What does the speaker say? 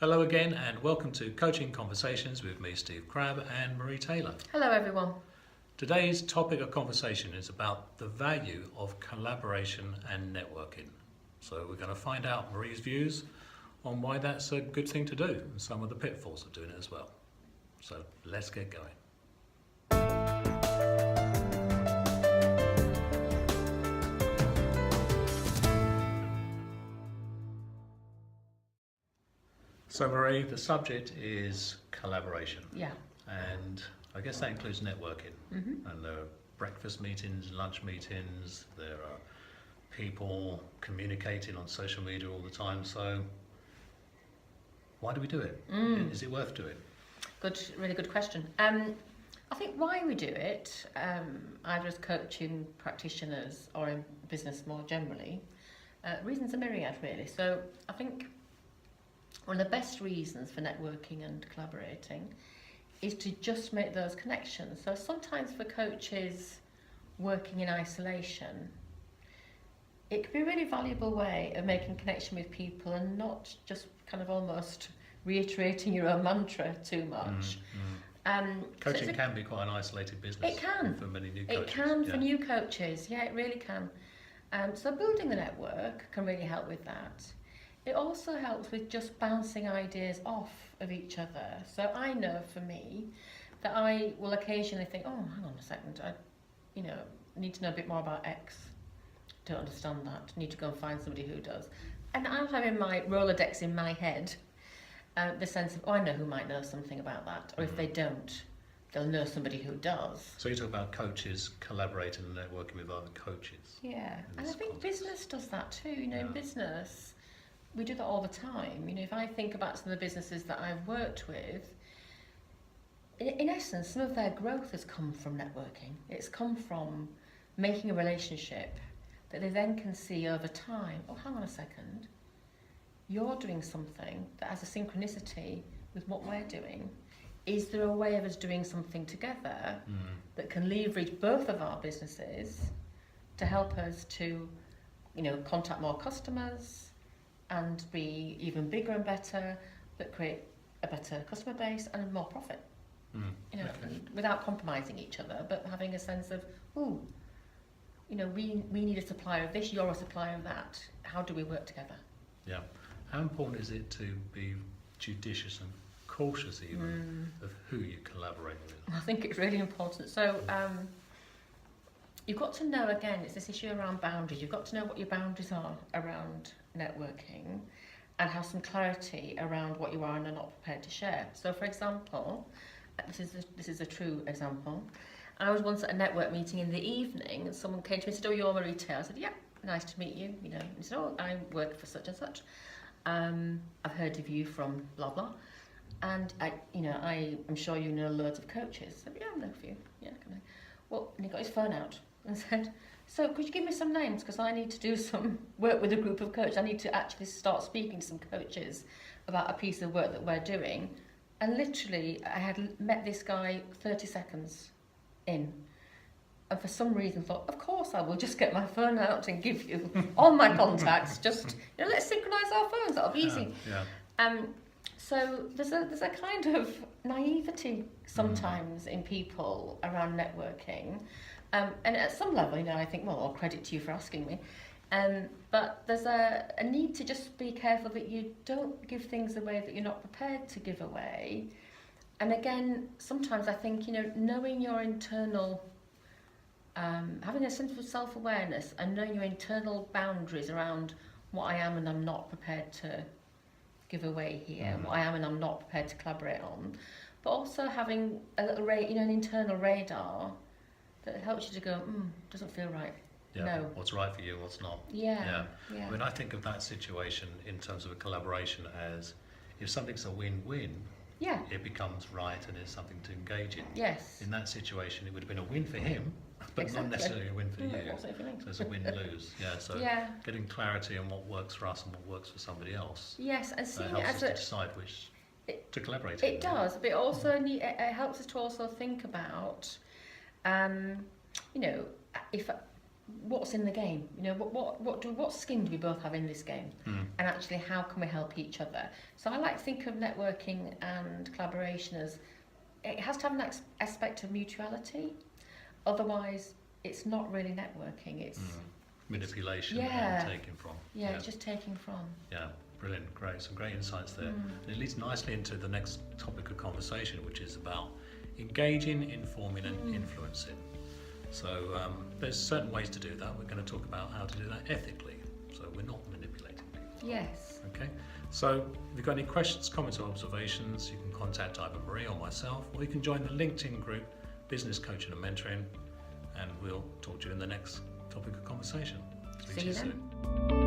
Hello again and welcome to Coaching Conversations with me, Steve Crabb, and Marie Taylor. Hello everyone. Today's topic of conversation is about the value of collaboration and networking. So we're going to find out Marie's views on why that's a good thing to do and some of the pitfalls of doing it as well. So let's get going. So Marie, the subject is collaboration. Yeah. And I guess that includes networking. And there are breakfast meetings, lunch meetings, there are people communicating on social media all the time. So why do we do it? Is it worth doing? Really good question. I think why we do it, either as coaching practitioners or in business more generally, reasons are myriad really. So I think one of the best reasons for networking and collaborating is to just make those connections. So sometimes for coaches working in isolation, it can be a really valuable way of making connection with people and not just kind of almost reiterating your own mantra too much. Coaching can be quite an isolated business. It can. For many new coaches. It can for new coaches, yeah, it really can. So building the network can really help with that. It also helps with just bouncing ideas off of each other. So I know for me that I will occasionally think, oh, hang on a second, I need to know a bit more about X. Don't understand that. Need to go and find somebody who does. And I'm having my Rolodex in my head, the sense of, oh, I know who might know something about that. Or if they don't, they'll know somebody who does. So you talk about coaches collaborating and networking with other coaches. Yeah, and I think business does that too. In business, we do that all the time. If I think about some of the businesses that I've worked with, in essence, some of their growth has come from networking. It's come from making a relationship that they then can see over time. Oh, hang on a second. You're doing something that has a synchronicity with what we're doing. Is there a way of us doing something together that can leverage both of our businesses to help us to, contact more customers and be even bigger and better, but create a better customer base and more profit? Without compromising each other, but having a sense of, we need a supplier of this, you're a supplier of that. How do we work together? Yeah. How important is it to be judicious and cautious even of who you collaborate with? I think it's really important. So you've got to know, again, it's this issue around boundaries. You've got to know what your boundaries are around networking and have some clarity around what you are and are not prepared to share. So for example, this is a true example. I was once at a network meeting in the evening and someone came to me and said, oh, you're Marie Taylor. I said, yeah, nice to meet you. And he said, oh, I work for such and such. I've heard of you from blah, blah. And I'm sure you know loads of coaches. I said, yeah, I know a few. Yeah, can I? Well, and he got his phone out and said, so could you give me some names? Because I need to do some work with a group of coaches. I need to actually start speaking to some coaches about a piece of work that we're doing. And literally, I had met this guy 30 seconds in. And for some reason thought, of course I will just get my phone out and give you all my contacts. Just, let's synchronise our phones. That'll be easy. So there's a kind of naivety sometimes in people around networking. And at some level, I think, well, all credit to you for asking me. But there's a need to just be careful that you don't give things away that you're not prepared to give away. And again, sometimes I think, knowing your internal, having a sense of self-awareness and knowing your internal boundaries around what I am and I'm not prepared to give away here, what I am and I'm not prepared to collaborate on, but also having a little an internal radar that helps you to go, doesn't feel right. Yeah, no. What's right for you, what's not. Yeah. When I think of that situation in terms of a collaboration as if something's a win-win, it becomes right and it's something to engage in. Yes. In that situation, it would have been a win for him, but not necessarily a win for you. So it's a win-lose. So getting clarity on what works for us and what works for somebody else. Yes, and seeing helps it us as to decide which to collaborate. It does, but it also it helps us to also think about, if what's in the game? You know, what skin do we both have in this game? And actually, how can we help each other? So I like to think of networking and collaboration as it has to have an aspect of mutuality. Otherwise, it's not really networking. It's manipulation Yeah. and taking from. yeah, it's just taking from. Yeah, brilliant, great, some great insights there. And it leads nicely into the next topic of conversation, which is about engaging, informing and influencing. So there's certain ways to do that. We're going to talk about how to do that ethically, so we're not manipulating people. Yes. Okay, so if you've got any questions, comments or observations, you can contact either Marie or myself, or you can join the LinkedIn group, Business Coaching and Mentoring, and we'll talk to you in the next topic of conversation. Speak to you See you then. soon.